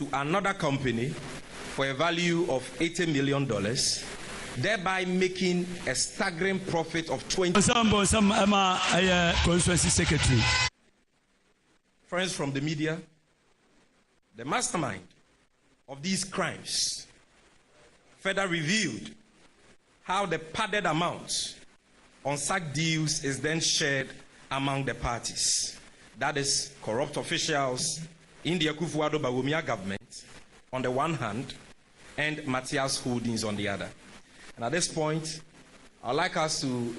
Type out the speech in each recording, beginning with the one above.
to another company for a value of $80 million, thereby making a staggering profit of 20. Constituency Secretary. Friends from the media, the mastermind of these crimes further revealed how the padded amount on such deals is then shared among the parties. That is, corrupt officials in the Akufo-Addo government on the one hand, and Matthias Holdings on the other. And at this point, I'd like us to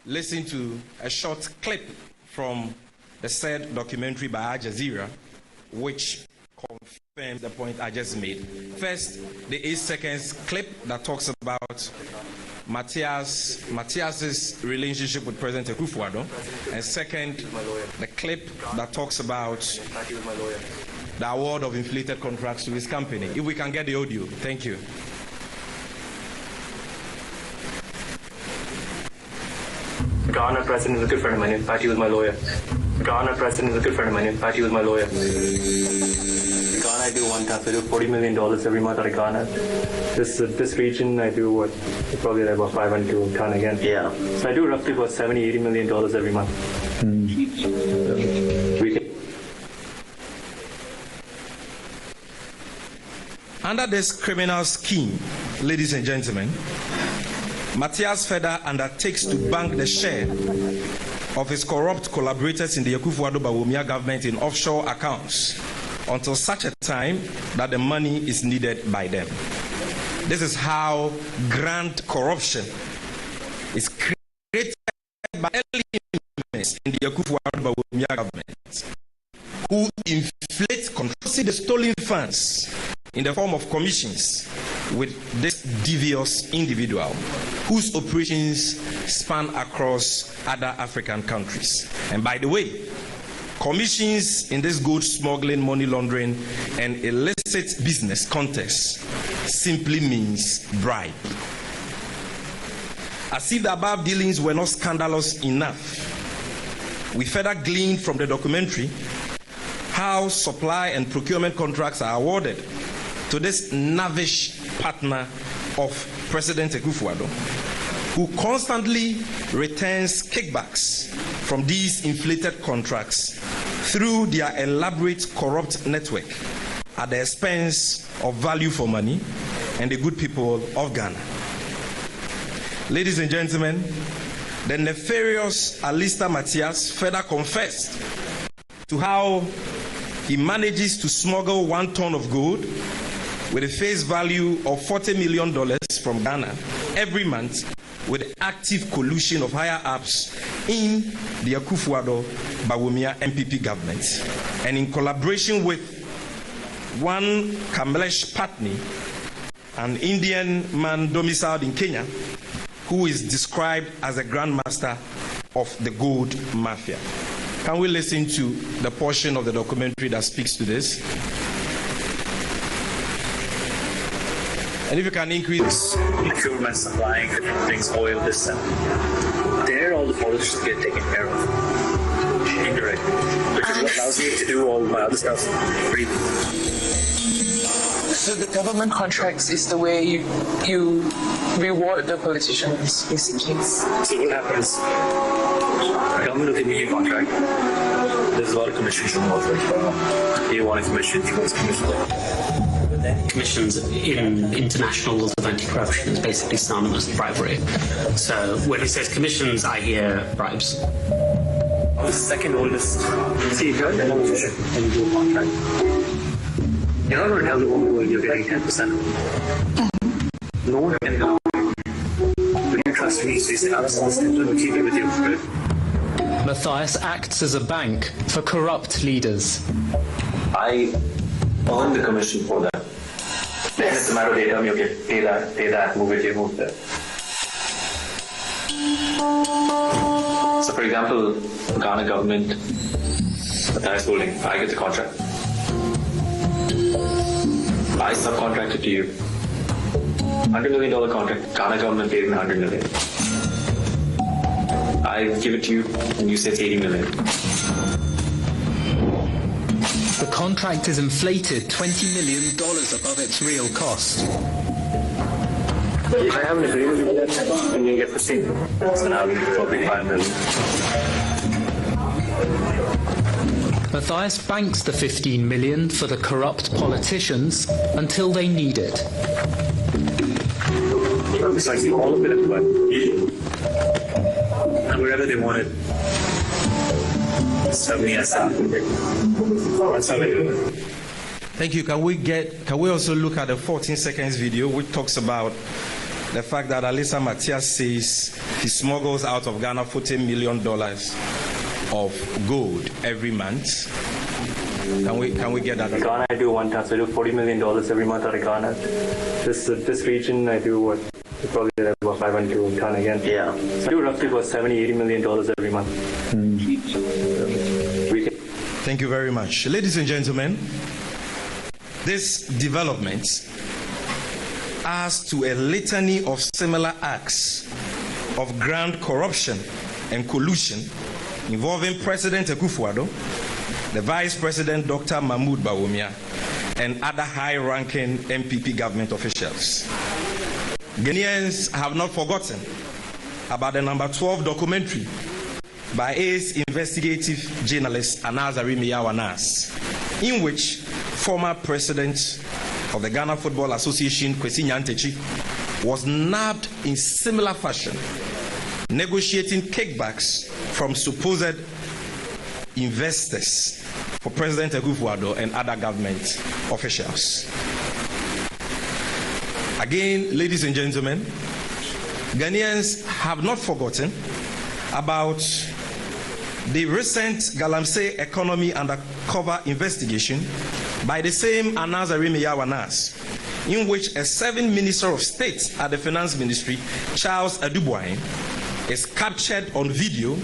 listen to a short clip from the said documentary by Jazeera, which confirms the point I just made. First, the 8 seconds clip that talks about Matthias's relationship with President Akufo-Addo, and second, the clip that talks about the award of inflated contracts to his company. If we can get the audio, thank you. Ghana president is a good friend of mine. In fact, he was my lawyer. Ghana president is a good friend of mine. In fact, he was my lawyer. Ghana, I do one task. I do $40 million every month out of Ghana. This region, I do what? Probably like about 500 to Ghana again. Yeah. So I do roughly about $70-80 million every month. Under this criminal scheme, ladies and gentlemen, Matthias further undertakes to bank the share of his corrupt collaborators in the Akufo-Addo government in offshore accounts until such a time that the money is needed by them. This is how grand corruption is created by elements in the Akufo-Addo government who inflate control the stolen funds in the form of commissions with this devious individual whose operations span across other African countries. And by the way, commissions in this gold smuggling, money laundering, and illicit business context simply means bribe. As if the above dealings were not scandalous enough, we further gleaned from the documentary how supply and procurement contracts are awarded to this lavish partner of President Akufo-Addo, who constantly returns kickbacks from these inflated contracts through their elaborate corrupt network at the expense of value for money and the good people of Ghana. Ladies and gentlemen, the nefarious Alistair Matthias further confessed to how he manages to smuggle 1 ton of gold with a face value of $40 million from Ghana every month, with active collusion of higher ups in the Akufo-Addo MPP government, and in collaboration with one Kamlesh Patni, an Indian man domiciled in Kenya, who is described as a grandmaster of the gold mafia. Can we listen to the portion of the documentary that speaks to this? And if you can increase procurement, supplying different things, oil, this and there, all the politicians get taken care of. Indirect. Which is what allows me to do all my other stuff free. So the government contracts is the way you reward the politicians, basically. So what happens? The government will give me a contract. There's a lot of commissions involved. You want a commission, he wants a commission. Commissions in international laws of anti-corruption is basically synonymous with bribery. So when it says commissions, I hear bribes. The second oldest CEO in the position and you do a contract. You're not going to tell the whole world you're getting 10%. No one can know. But you trust me, so you say, I'll keep it with you. Good. Matthias acts as a bank for corrupt leaders. I earn the commission for that. Then it's a matter of they tell me, okay, pay that, move it here, move there. So for example, Ghana government, Matthias Holding, I get the contract. I subcontracted to you. $100 million contract, Ghana government paid me $100 million. I give it to you and you say it's $80 million. The contract is inflated $20 million above its real cost. If I have an agreement with that, I'm going to get 15. So now it'll be 5 million. Matthias banks the $15 million for the corrupt politicians until they need it. It's like all of it at what? And wherever they want it. Thank you. Can we also look at the 14 seconds video which talks about the fact that Alisa Matthias says he smuggles out of Ghana $40 million of gold every month? Can we get that? Ghana, I do one time. So I do $40 million every month out of Ghana. This region, I do what? Probably about 500 to a ton again. Yeah. So I do roughly about $70, $80 million every month. Thank you very much. Ladies and gentlemen, this development adds to a litany of similar acts of grand corruption and collusion involving President Akufo-Addo, the Vice President Dr. Mahmoud Bawumia, and other high-ranking MPP government officials. Ghanaians have not forgotten about the number 12 documentary by ACE investigative journalist Anas Arimiyawa Anas, in which former president of the Ghana Football Association, Kwesi Nyantakyi, was nabbed in similar fashion, negotiating kickbacks from supposed investors for President Akufo-Addo and other government officials. Again, ladies and gentlemen, Ghanaians have not forgotten about the recent Galamsey economy undercover investigation by the same Anas Arimiyawa Anas, in which a 7th Minister of State at the Finance Ministry, Charles Adubuain, is captured on video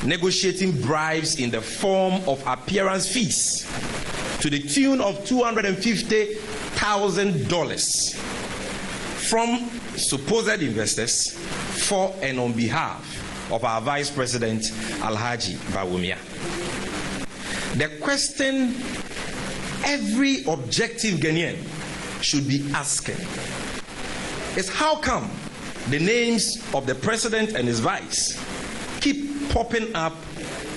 negotiating bribes in the form of appearance fees to the tune of $250,000 from supposed investors for and on behalf of our Vice President Alhaji Bawumia. The question every objective Ghanaian should be asking is how come the names of the President and his Vice keep popping up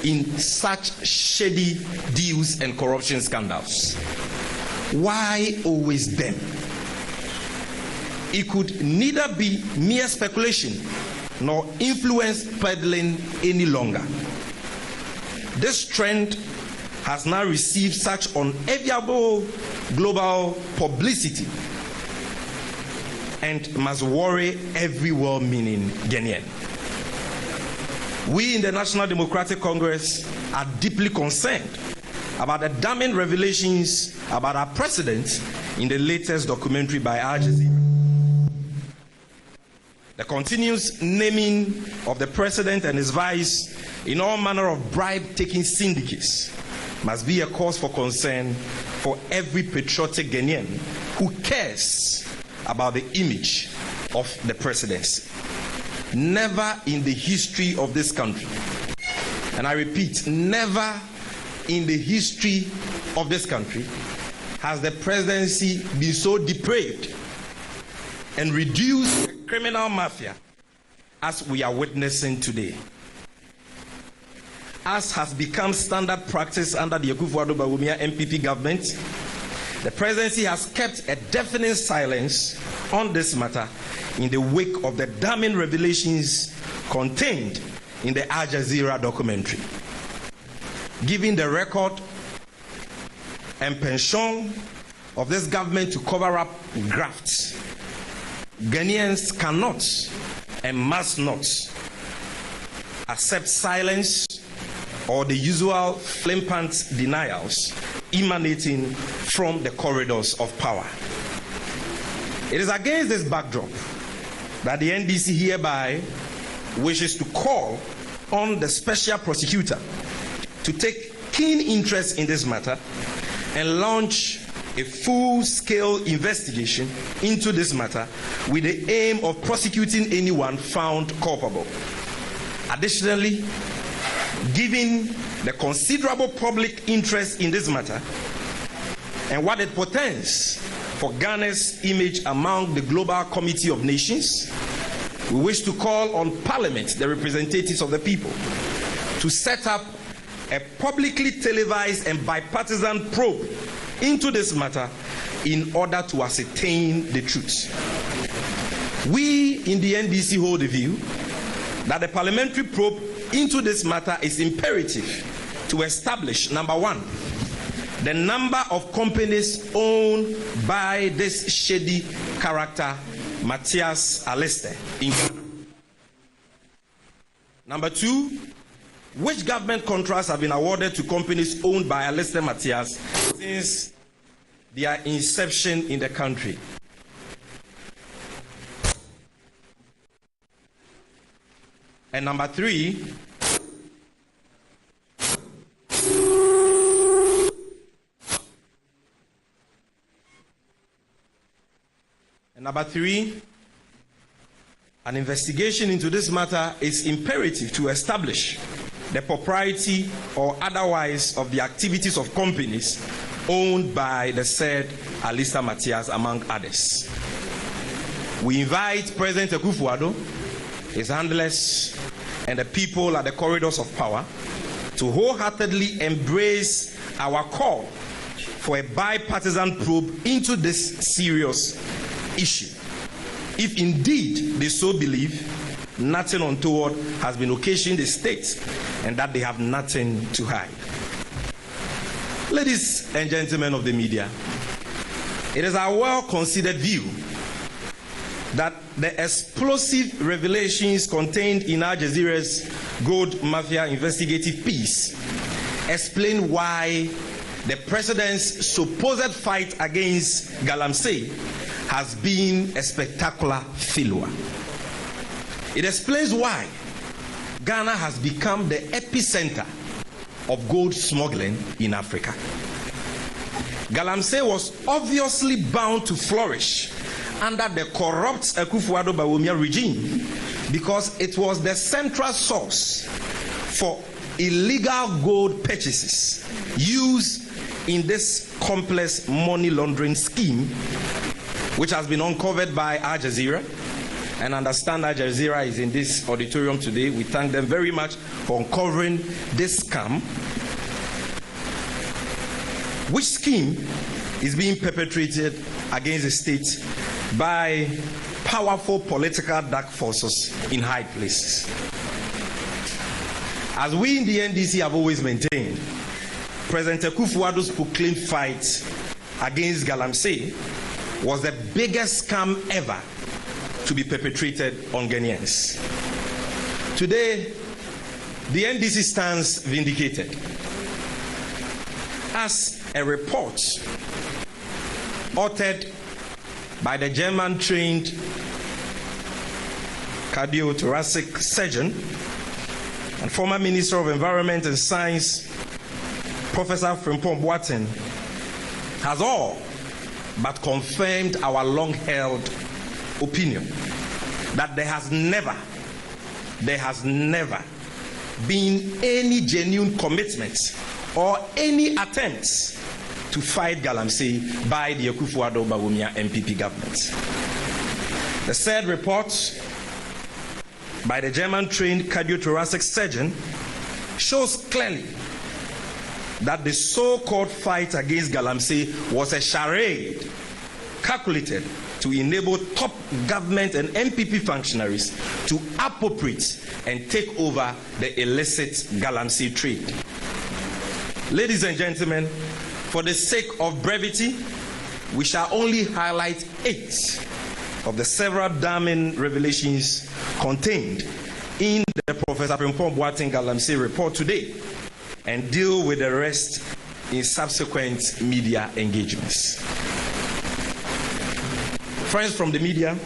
in such shady deals and corruption scandals? Why always them? It could neither be mere speculation nor influence peddling any longer. This trend has now received such unenviable global publicity and must worry every well-meaning Ghanaian. We in the National Democratic Congress are deeply concerned about the damning revelations about our president in the latest documentary by Jazeera. The continuous naming of the president and his vice in all manner of bribe-taking syndicates must be a cause for concern for every patriotic Ghanaian who cares about the image of the presidency. Never in the history of this country, and I repeat, never in the history of this country has the presidency been so depraved and reduced to a criminal mafia as we are witnessing today. As has become standard practice under the Akufo-Addo Bawumia MPP government, the presidency has kept a deafening silence on this matter in the wake of the damning revelations contained in the Jazeera documentary, giving the record and pension of this government to cover up grafts. Ghanaians cannot and must not accept silence or the usual flippant denials emanating from the corridors of power. It is against this backdrop that the NDC hereby wishes to call on the special prosecutor to take keen interest in this matter and launch a full-scale investigation into this matter with the aim of prosecuting anyone found culpable. Additionally, given the considerable public interest in this matter, and what it portends for Ghana's image among the global community of nations, we wish to call on Parliament, the representatives of the people, to set up a publicly televised and bipartisan probe into this matter in order to ascertain the truth. We in the NDC hold the view that the parliamentary probe into this matter is imperative to establish, number one, the number of companies owned by this shady character, Matthias Aliste. Number two, which government contracts have been awarded to companies owned by Aliste Matthias since their inception in the country? And number three, an investigation into this matter is imperative to establish the propriety or otherwise of the activities of companies owned by the said Aliste Matthias, among others. We invite President Akufo-Addo, his handlers, and the people at the corridors of power to wholeheartedly embrace our call for a bipartisan probe into this serious issue. If indeed they so believe nothing untoward has been occasioned in the state and that they have nothing to hide. Ladies and gentlemen of the media, it is our well-considered view that the explosive revelations contained in Al Jazeera's Gold Mafia investigative piece explain why the president's supposed fight against Galamsey has been a spectacular failure. It explains why Ghana has become the epicenter of gold smuggling in Africa. Galamsey was obviously bound to flourish under the corrupt Akufo-Addo Bawumia regime because it was the central source for illegal gold purchases used in this complex money laundering scheme, which has been uncovered by Al Jazeera. And understand Al Jazeera is in this auditorium today. We thank them very much for uncovering this scam, which scheme is being perpetrated against the state by powerful political dark forces in high places. As we in the NDC have always maintained, President Akufo-Addo's proclaimed fight against Galamsey was the biggest scam ever to be perpetrated on Ghanaians. Today, the NDC stands vindicated as a report authored by the German-trained cardiothoracic surgeon and former Minister of Environment and Science, Professor Frimpong Boateng, has all but confirmed our long-held opinion that there has never been any genuine commitment or any attempts to fight Galamsey by the Akufo-Addo Bawumia MPP government. The said report by the German-trained cardiothoracic surgeon shows clearly that the so-called fight against Galamsey was a charade calculated to enable top government and MPP functionaries to appropriate and take over the illicit Galamsey trade. Ladies and gentlemen, for the sake of brevity, we shall only highlight 8 of the several damning revelations contained in the Professor Frimpong Boateng Galamsey report today and deal with the rest in subsequent media engagements. Friends from the media,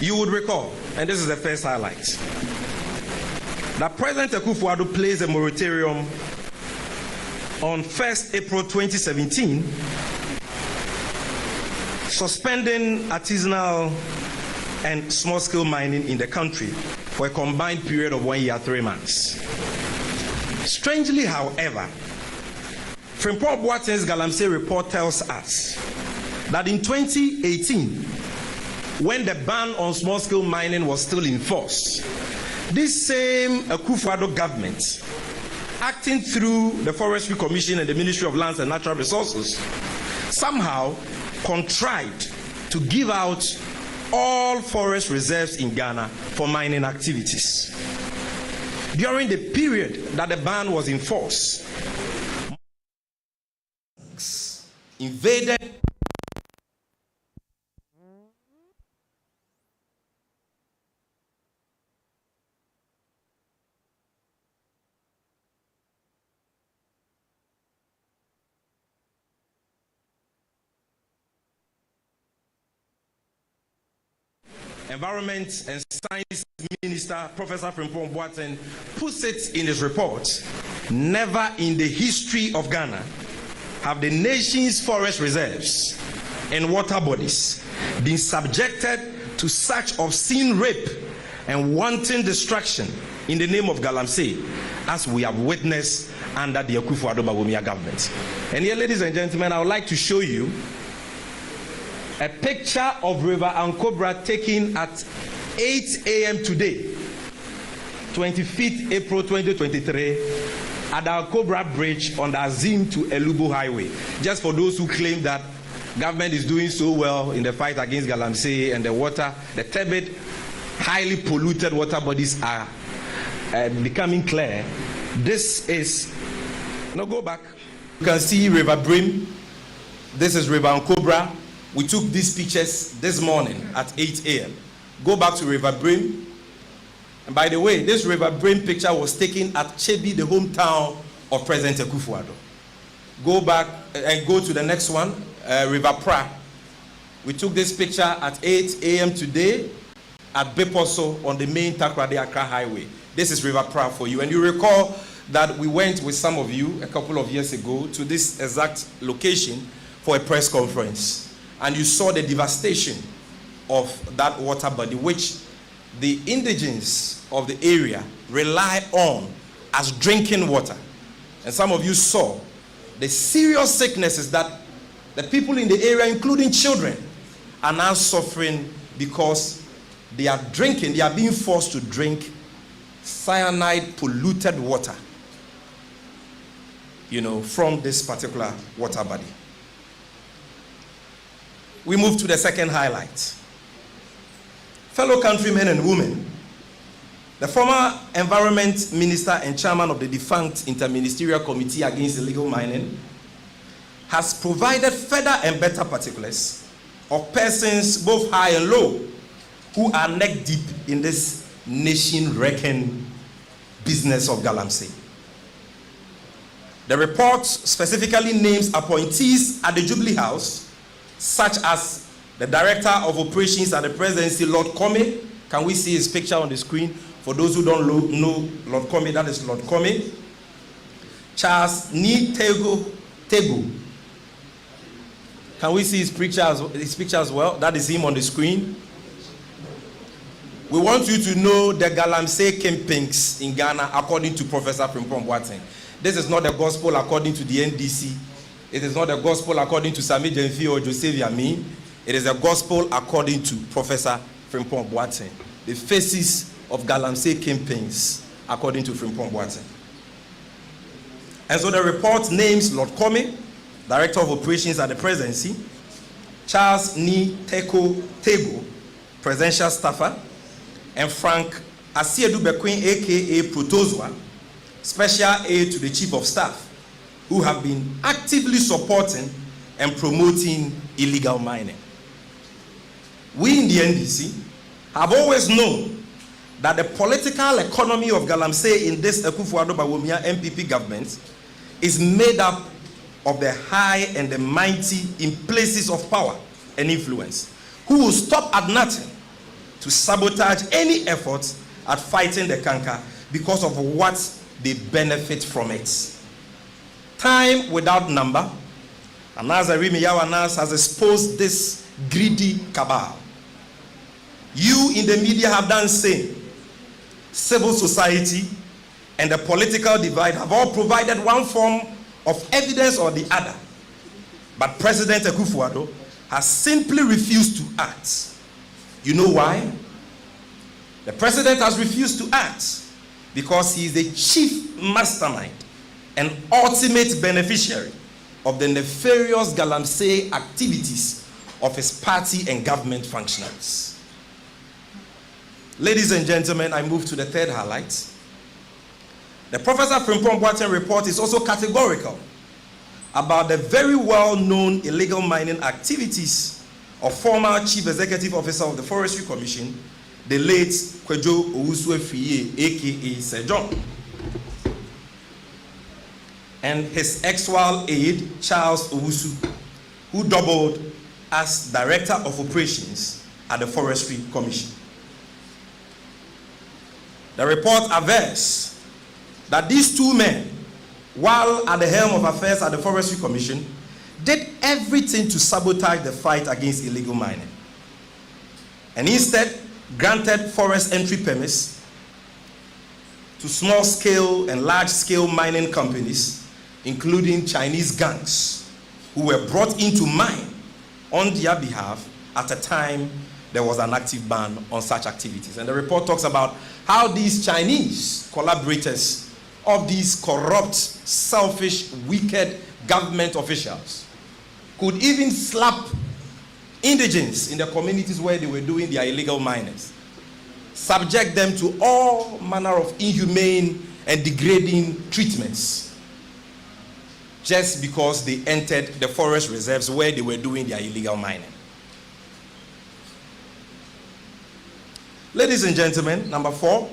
you would recall, and this is the first highlight, that President Akufo-Addo placed a moratorium on 1st April 2017, suspending artisanal and small-scale mining in the country for a combined period of 1 year, 3 months. Strangely, however, Frimpong Boateng's Galamsey report tells us that in 2018, when the ban on small-scale mining was still in force, this same Akufo-Addo government, acting through the Forestry Commission and the Ministry of Lands and Natural Resources, somehow contrived to give out all forest reserves in Ghana for mining activities. During the period that the ban was in force, invaded Environment and Science Minister Professor Frimpong Boateng puts it in his report, never in the history of Ghana have the nation's forest reserves and water bodies been subjected to such obscene rape and wanton destruction in the name of Galamsey as we have witnessed under the Akufo-Addo government. And here, ladies and gentlemen, I would like to show you a picture of River Ankobra taken at 8 a.m. today, 25th April 2023, at the Ankobra Bridge on the Azim to Elubo Highway. Just for those who claim that government is doing so well in the fight against Galamsey and the water, the turbid, highly polluted water bodies are becoming clear. This is, now go back. You can see River Brim. This is River Ankobra. We took these pictures this morning at 8 a.m. Go back to River Brim. And by the way, this River Brim picture was taken at Chebi, the hometown of President Akufo-Addo. Go back and go to the next one, River Pra. We took this picture at 8 a.m. today at Beposo on the main Takoradi-Accra Highway. This is River Pra for you. And you recall that we went with some of you a couple of years ago to this exact location for a press conference. And you saw the devastation of that water body, which the indigents of the area rely on as drinking water. And some of you saw the serious sicknesses that the people in the area, including children, are now suffering because they are drinking, they are being forced to drink cyanide polluted water, from this particular water body. We move to the second highlight. Fellow countrymen and women, the former Environment Minister and Chairman of the defunct Interministerial Committee Against Illegal Mining has provided further and better particulars of persons both high and low who are neck deep in this nation-wrecking business of Galamsey. The report specifically names appointees at the Jubilee House, such as the Director of Operations at the Presidency, Lord Comey. Can we see his picture on the screen? For those who don't know Lord Comey, that is Lord Comey. Charles Tego. Can we see his picture as well? That is him on the screen. We want you to know the Galamsey kingpins in Ghana according to Professor Frimpong Boateng. This is not the gospel according to the NDC. It is not the gospel according to Sami Jenfi or Joseph Yamin. It is the gospel according to Professor Frimpong Boateng. The faces of Galamsey kingpins according to Frimpong Boateng. And so the report names Lord Comey, Director of Operations at the Presidency, Charles Tego, Presidential Staffer, and Frank Asiedu Bekwin, aka Protozwa, Special Aide to the Chief of Staff, who have been actively supporting and promoting illegal mining. We in the NDC have always known that the political economy of Galamsey in this Akufo-Addo MPP government is made up of the high and the mighty in places of power and influence, who will stop at nothing to sabotage any effort at fighting the canker because of what they benefit from it. Time without number, Anazari Miyawanas has exposed this greedy cabal. You in the media have done the same. Civil society and the political divide have all provided one form of evidence or the other. But President Akufo-Addo has simply refused to act. You know why? The president has refused to act because he is the chief mastermind and ultimate beneficiary of the nefarious Galamsey activities of his party and government functionaries. Ladies and gentlemen, I move to the third highlight. The Professor Frimpong Boateng report is also categorical about the very well-known illegal mining activities of former Chief Executive Officer of the Forestry Commission, the late Kwejo Owusu-Efriye, aka Sir John, and his ex-wild aide, Charles Owusu, who doubled as Director of Operations at the Forestry Commission. The report avers that these two men, while at the helm of affairs at the Forestry Commission, did everything to sabotage the fight against illegal mining, and instead granted forest entry permits to small-scale and large-scale mining companies, including Chinese gangs, who were brought in to mine on their behalf at a time there was an active ban on such activities. And the report talks about how these Chinese collaborators of these corrupt, selfish, wicked government officials could even slap indigents in the communities where they were doing their illegal minings, subject them to all manner of inhumane and degrading treatments, just because they entered the forest reserves where they were doing their illegal mining. Ladies and gentlemen, number 4,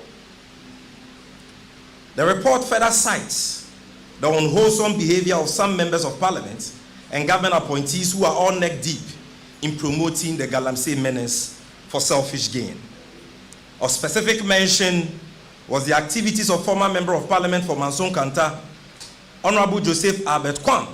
the report further cites the unwholesome behavior of some members of parliament and government appointees who are all neck deep in promoting the Galamsey menace for selfish gain. Of specific mention was the activities of former member of parliament for Manson Kanta, Honorable Joseph Albert Kwan,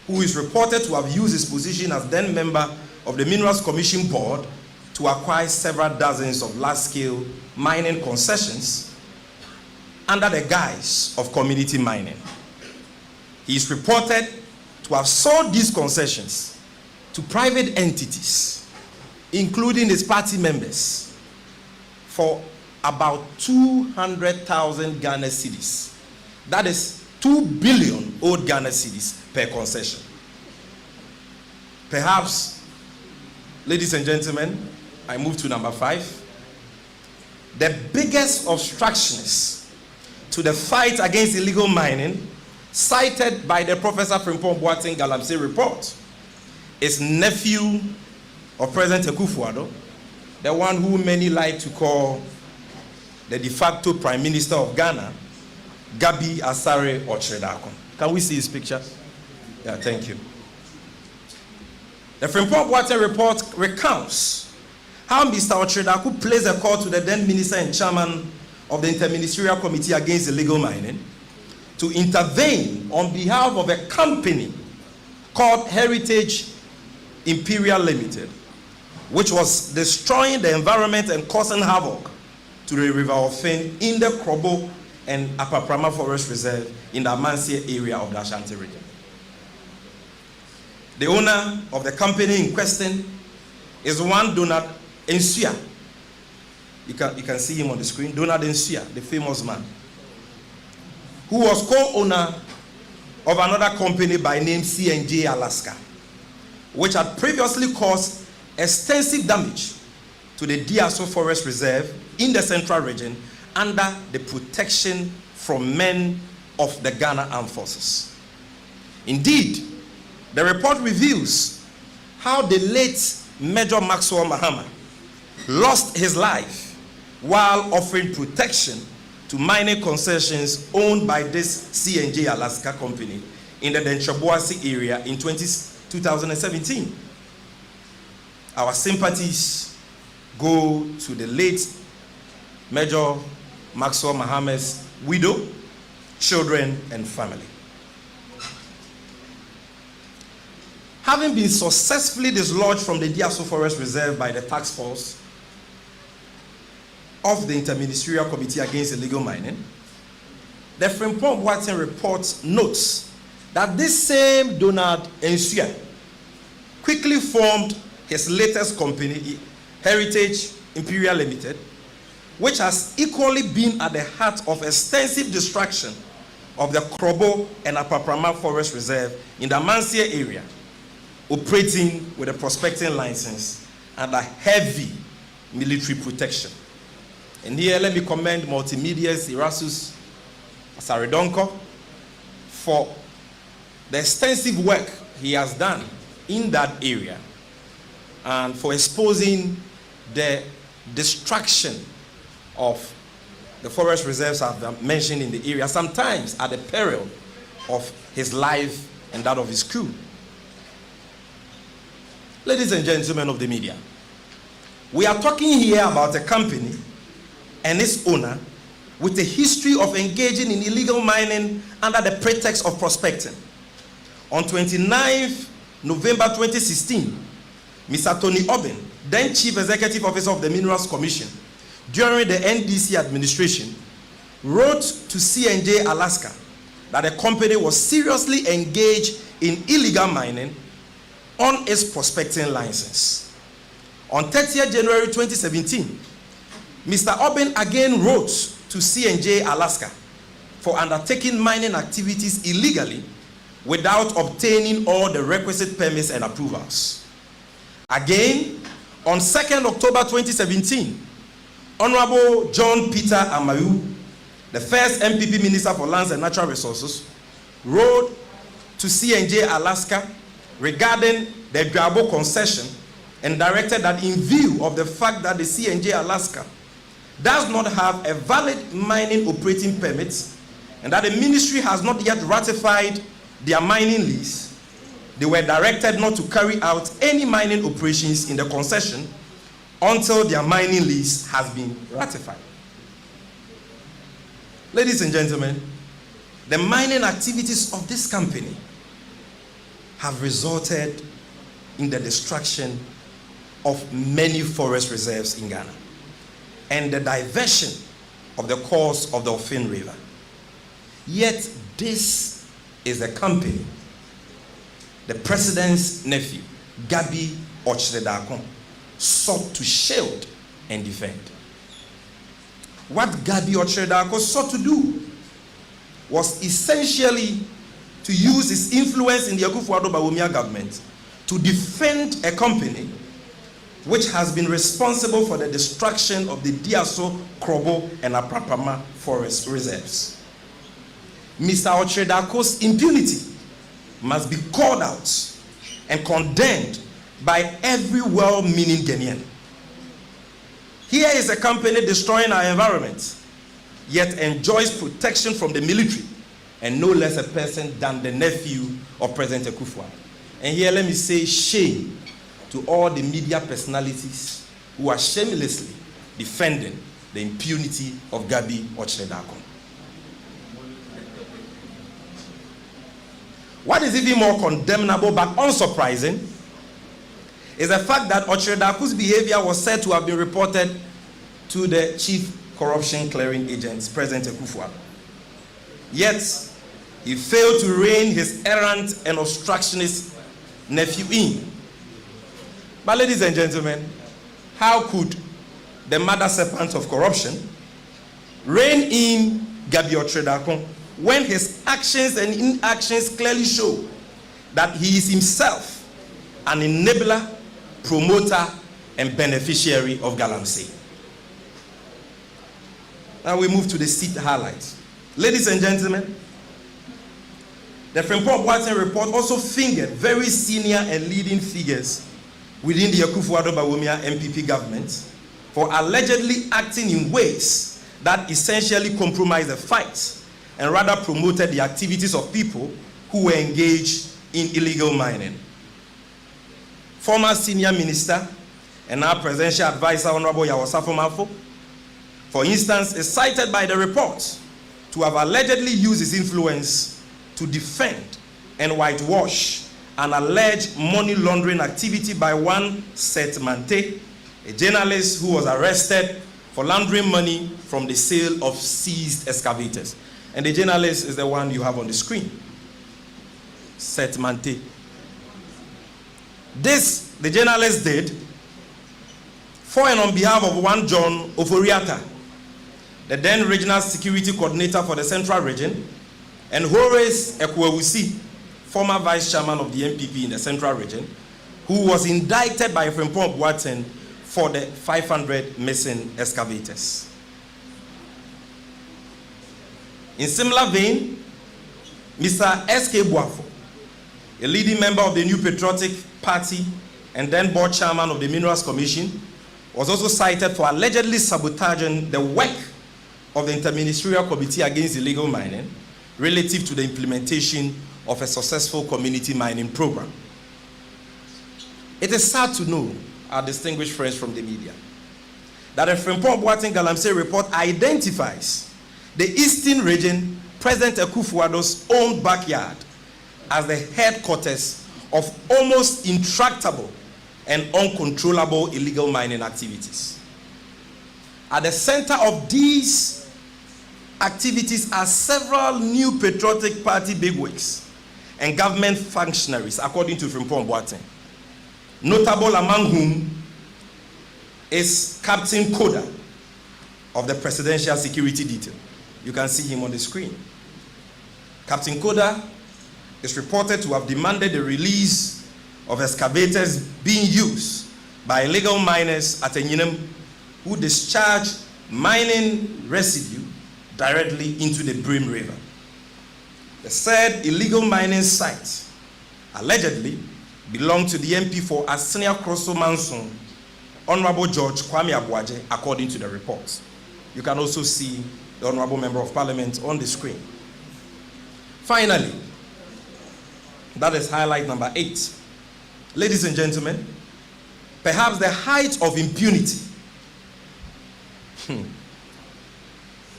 who is reported to have used his position as then member of the Minerals Commission Board to acquire several dozens of large-scale mining concessions under the guise of community mining. He is reported to have sold these concessions to private entities, including his party members, for about 200,000 Ghana cedis. That is 2 billion old Ghana cedis per concession. Perhaps, ladies and gentlemen, I move to number 5. The biggest obstructionist to the fight against illegal mining, cited by the Professor Frimpong Boateng Galamsey report, is nephew of President Akufo-Addo, the one who many like to call the de facto Prime Minister of Ghana, Gabby Otchere-Darko. Can we see his picture? Yeah, thank you. The Frimpong Boateng report recounts how Mr. Otchere-Darko placed a call to the then minister and chairman of the Interministerial Committee Against Illegal Mining to intervene on behalf of a company called Heritage Imperial Limited, which was destroying the environment and causing havoc to the River Ofin in the Krobo and Upper Prama Forest Reserve in the Amansia area of the Ashanti region. The owner of the company in question is one Donald Nsia. You can see him on the screen. Donald Nsia, the famous man, who was co-owner of another company by name C&J Alaska, which had previously caused extensive damage to the Diaso Forest Reserve in the central region under the protection from men of the Ghana Armed Forces. Indeed, the report reveals how the late Major Maxwell Mahama lost his life while offering protection to mining concessions owned by this C&J Alaska company in the Denchaboasi area in 2017. Our sympathies go to the late Major Maxwell Mahama's widow, children, and family. Having been successfully dislodged from the Diaso Forest Reserve by the task force of the Interministerial Committee Against Illegal Mining, the Frimpong Boateng report notes that this same Donald Nsua quickly formed his latest company, Heritage Imperial Limited, which has equally been at the heart of extensive destruction of the Krobo and Apaprama Forest Reserve in the Mansia area, operating with a prospecting license and a heavy military protection. And here, let me commend Multimedia's Erastus Otchere-Darko for the extensive work he has done in that area and for exposing the destruction of the forest reserves I've mentioned in the area, sometimes at the peril of his life and that of his crew. Ladies and gentlemen of the media, we are talking here about a company and its owner with a history of engaging in illegal mining under the pretext of prospecting. On 29th November 2016, Mr. Tony Obin, then Chief Executive Officer of the Minerals Commission, during the NDC administration, wrote to C&J Alaska that the company was seriously engaged in illegal mining on its prospecting license. On 30th January 2017, Mr. Obin again wrote to C&J Alaska for undertaking mining activities illegally without obtaining all the requisite permits and approvals. Again, on 2nd October 2017, Honorable John Peter Amayu, the first MPP Minister for Lands and Natural Resources, wrote to C&J Alaska regarding the Dwabo concession and directed that in view of the fact that the C&J Alaska does not have a valid mining operating permit and that the ministry has not yet ratified their mining lease, they were directed not to carry out any mining operations in the concession until their mining lease has been ratified. Ladies and gentlemen, the mining activities of this company have resulted in the destruction of many forest reserves in Ghana and the diversion of the course of the Ofin River. Yet this is a company the president's nephew, Gabby Otchere-Darko, sought to shield and defend. What Gabby Otchere-Darko sought to do was essentially to use his influence in the Akufo-Addo Bawumia government to defend a company which has been responsible for the destruction of the Diaso, Krobo, and Aprapama forest reserves. Mr. Otchere-Darko's impunity must be called out and condemned by every well-meaning Ghanaian. Here is a company destroying our environment, yet enjoys protection from the military, and no less a person than the nephew of President Akufo. And here let me say shame to all the media personalities who are shamelessly defending the impunity of Gabby Otchere-Darko. What is even more condemnable but unsurprising is the fact that Otchere-Darko's behavior was said to have been reported to the chief corruption clearing agent, President Akufo. Yet, he failed to rein his errant and obstructionist nephew in. But ladies and gentlemen, how could the mother serpent of corruption rein in Gabby Otchere-Darko when his actions and inactions clearly show that he is himself an enabler, promoter, and beneficiary of Galamsey? Now we move to the seat highlights. Ladies and gentlemen, the Frimpong Boateng report also fingered very senior and leading figures within the Akufo-Addo Bawumia MPP government for allegedly acting in ways that essentially compromised the fight and rather promoted the activities of people who were engaged in illegal mining. Former senior minister and now presidential advisor Honorable Yawosafo Mafo, for instance, is cited by the report to have allegedly used his influence to defend and whitewash an alleged money laundering activity by one Seth Mante, a journalist who was arrested for laundering money from the sale of seized excavators. And the journalist is the one you have on the screen, Seth Mante. This, the journalist did for and on behalf of one John Oforiata, the then regional security coordinator for the Central Region, and Horace Ekwewusi, former vice chairman of the NPP in the Central Region, who was indicted by Frimpong Boateng for the 500 missing excavators. In similar vein, Mr. S.K. Boafo, a leading member of the New Patriotic Party and then board chairman of the Minerals Commission, was also cited for allegedly sabotaging the work of the Interministerial Committee Against Illegal Mining relative to the implementation of a successful community mining program. It is sad to know, our distinguished friends from the media, that the Frimpong Boateng Galamsey report identifies the Eastern Region, President Akufo-Addo's own backyard, as the headquarters of almost intractable and uncontrollable illegal mining activities. At the center of these activities are several New Patriotic Party bigwigs and government functionaries, according to Frimpong Boateng. Notable among whom is Captain Koda of the Presidential Security Detail. You can see him on the screen. Captain Koda is reported to have demanded the release of excavators being used by illegal miners at Enyinem who discharge mining residue directly into the Brim River. The said illegal mining site allegedly belonged to the MP for Asenia Kroso Manson, Honorable George Kwame Abuaje, according to the report. You can also see the Honorable Member of Parliament on the screen. Finally, that is highlight number 8. Ladies and gentlemen, perhaps the height of impunity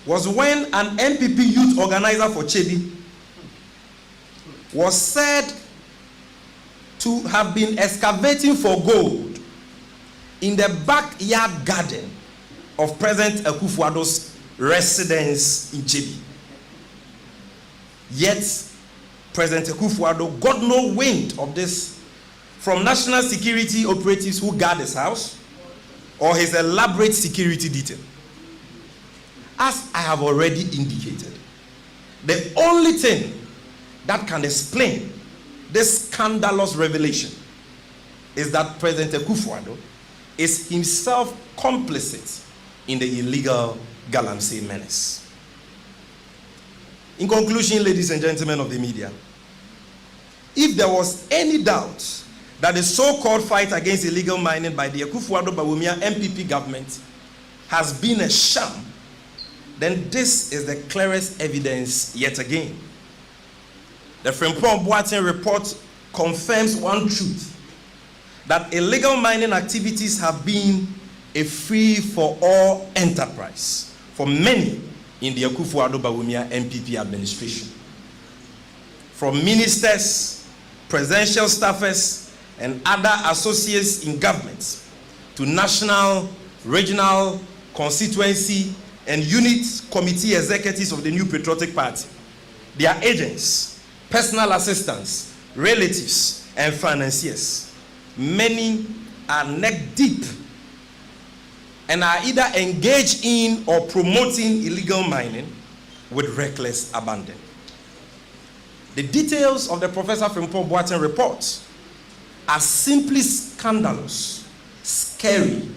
was when an NPP youth organizer for Chebi was said to have been excavating for gold in the backyard garden of President Akufo-Addo's residence in Chebi. Yet, President Akufo-Addo got no wind of this from national security operatives who guard his house or his elaborate security detail. As I have already indicated, the only thing that can explain this scandalous revelation is that President Akufo-Addo is himself complicit in the illegal Galamsey menace. In conclusion, ladies and gentlemen of the media, if there was any doubt that the so-called fight against illegal mining by the Akufo-Addo-Bawumia MPP government has been a sham, then this is the clearest evidence yet again. The Frimpong Boateng report confirms one truth, that illegal mining activities have been a free-for-all enterprise for many in the Akufo-Addo-Bawumia MPP administration. From ministers, presidential staffers, and other associates in government, to national, regional, constituency, and unit committee executives of the New Patriotic Party, their agents, personal assistants, relatives, and financiers. Many are neck deep and are either engaged in or promoting illegal mining with reckless abandon. The details of the Professor Frimpong Boateng report are simply scandalous, scary,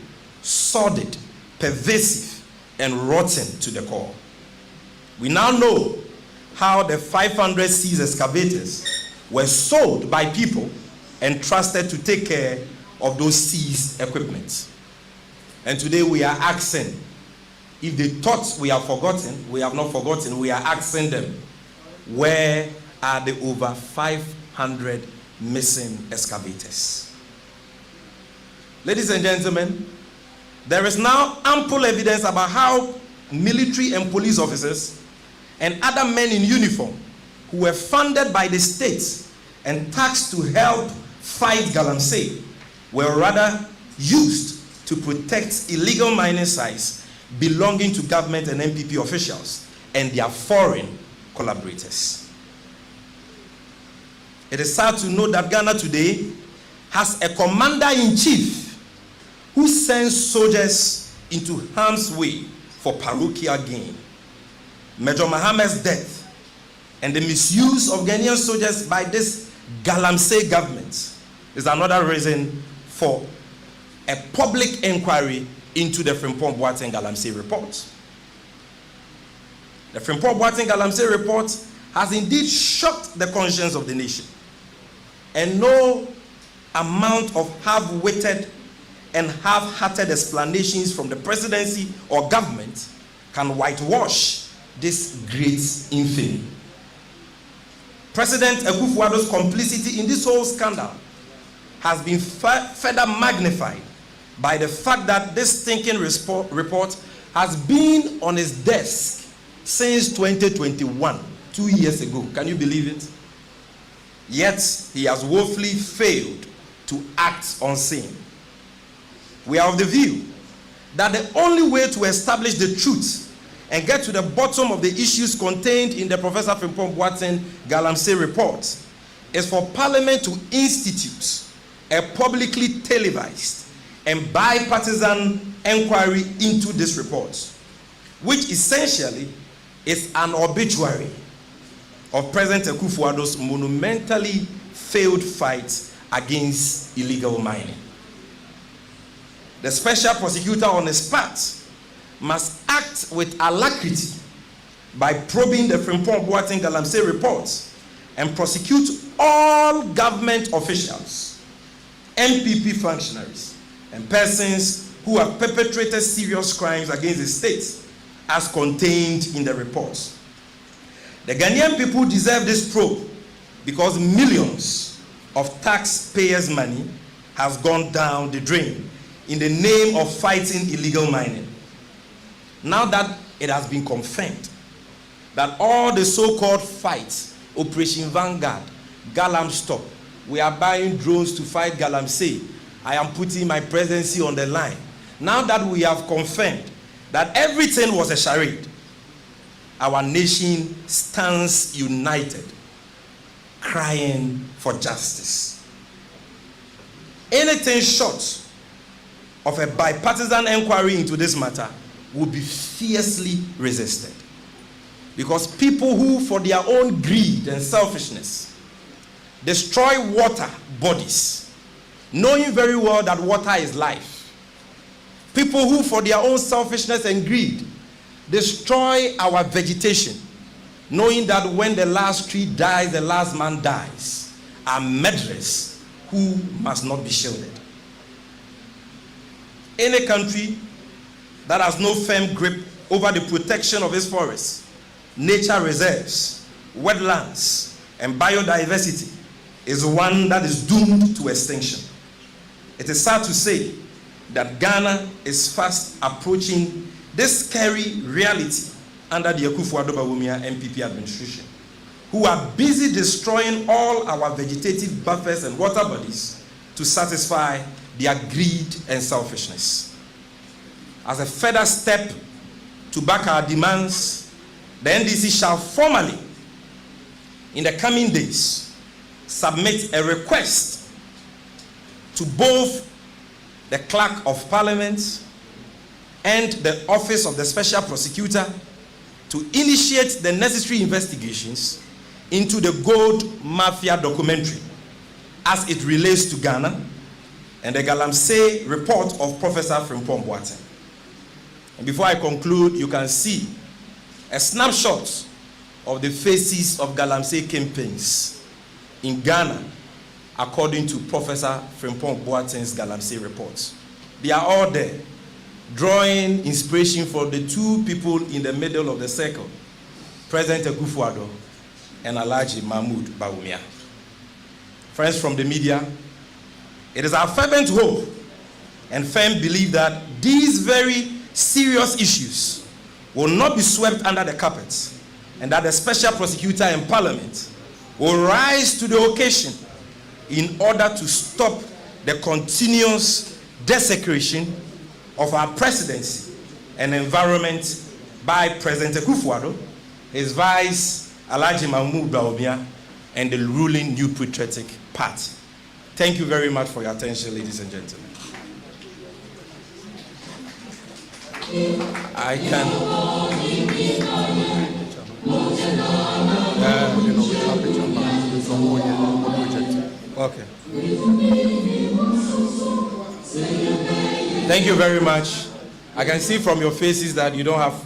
sordid, pervasive, and rotten to the core. We now know how the 500 seized excavators were sold by people entrusted to take care of those seized equipment. And today we are asking, if they thought we have forgotten, we have not forgotten, we are asking them, where are the over 500 missing excavators? Ladies and gentlemen, there is now ample evidence about how military and police officers and other men in uniform who were funded by the states and taxed to help fight Galamsey were rather used to protect illegal mining sites belonging to government and MPP officials and their foreign collaborators. It is sad to know that Ghana today has a commander-in-chief who sends soldiers into harm's way for parochial gain. Major Mohammed's death and the misuse of Ghanaian soldiers by this Galamsey government is another reason for a public inquiry into the Frimpong Boateng Galamsey report. The Frimpong Boateng Galamsey report has indeed shocked the conscience of the nation, and no amount of half-witted and half-hearted explanations from the presidency or government can whitewash this great infamy. President Akufo-Addo's complicity in this whole scandal has been further magnified by the fact that this stinking report has been on his desk since 2021, 2 years ago. Can you believe it? Yet he has woefully failed to act on scene. We are of the view that the only way to establish the truth and get to the bottom of the issues contained in the Professor Frimpong Boateng Galamsey report is for Parliament to institute a publicly televised and bipartisan inquiry into this report, which essentially is an obituary of President Akufo-Addo's monumentally failed fight against illegal mining. The special prosecutor on his part must act with alacrity by probing the Frimpong Boateng Galamsey reports and prosecute all government officials, MPP functionaries, and persons who have perpetrated serious crimes against the state as contained in the reports. The Ghanaian people deserve this probe because millions of taxpayers' money has gone down the drain in the name of fighting illegal mining. Now that it has been confirmed that all the so-called fights, Operation Vanguard, Galamsey, we are buying drones to fight Galamsey, I am putting my presidency on the line. Now that we have confirmed that everything was a charade, our nation stands united, crying for justice. Anything short of a bipartisan inquiry into this matter will be fiercely resisted. Because people who, for their own greed and selfishness, destroy water bodies, knowing very well that water is life. People who, for their own selfishness and greed, destroy our vegetation, knowing that when the last tree dies, the last man dies, are murderers who must not be shielded. Any country that has no firm grip over the protection of its forests, nature reserves, wetlands, and biodiversity is one that is doomed to extinction. It is sad to say that Ghana is fast approaching this scary reality under the Akufo-Addo MPP administration, who are busy destroying all our vegetative buffers and water bodies to satisfy their greed and selfishness. As a further step to back our demands, the NDC shall formally, in the coming days, submit a request to both the Clerk of Parliament and the Office of the Special Prosecutor to initiate the necessary investigations into the gold mafia documentary as it relates to Ghana and the Galamsey report of Professor Frimpong Boateng. And before I conclude, you can see a snapshot of the faces of Galamsey campaigns in Ghana according to Professor Frimpong Boateng's Galamsey reports. They are all there, drawing inspiration for the two people in the middle of the circle, President Akufo-Addo and Alhaji Mahmoud Bawumia. Friends from the media, it is our fervent hope and firm belief that these very serious issues will not be swept under the carpet, and that the Special Prosecutor in Parliament will rise to the occasion in order to stop the continuous desecration of our presidency and environment by President Akufo-Addo, his vice Alhaji Mahmoud Bawumia and the ruling New Patriotic Party. Thank you very much for your attention, ladies and gentlemen. I can. Okay. Thank you very much. I can see from your faces that you don't have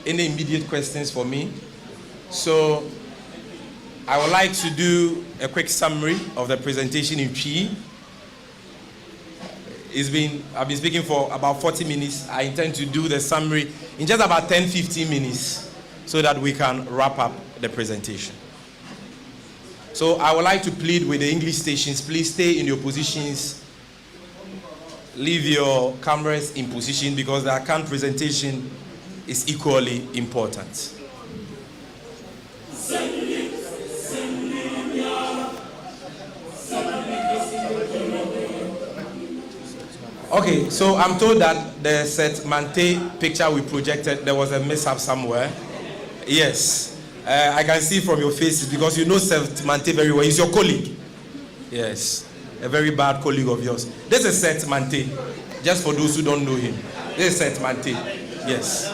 any immediate questions for me. So I would like to do a quick summary of the presentation in Chi. I've been speaking for about 40 minutes. I intend to do the summary in just about 10-15 minutes so that we can wrap up the presentation. So I would like to plead with the English stations, please stay in your positions. Leave your cameras in position because the account presentation is equally important. Okay, so I'm told that the Seth Mante picture we projected, there was a mishap somewhere. Yes, I can see from your faces because you know Seth Mante very well. He's your colleague. Yes, a very bad colleague of yours. This is Seth Mante, just for those who don't know him. This is Seth Mante, yes.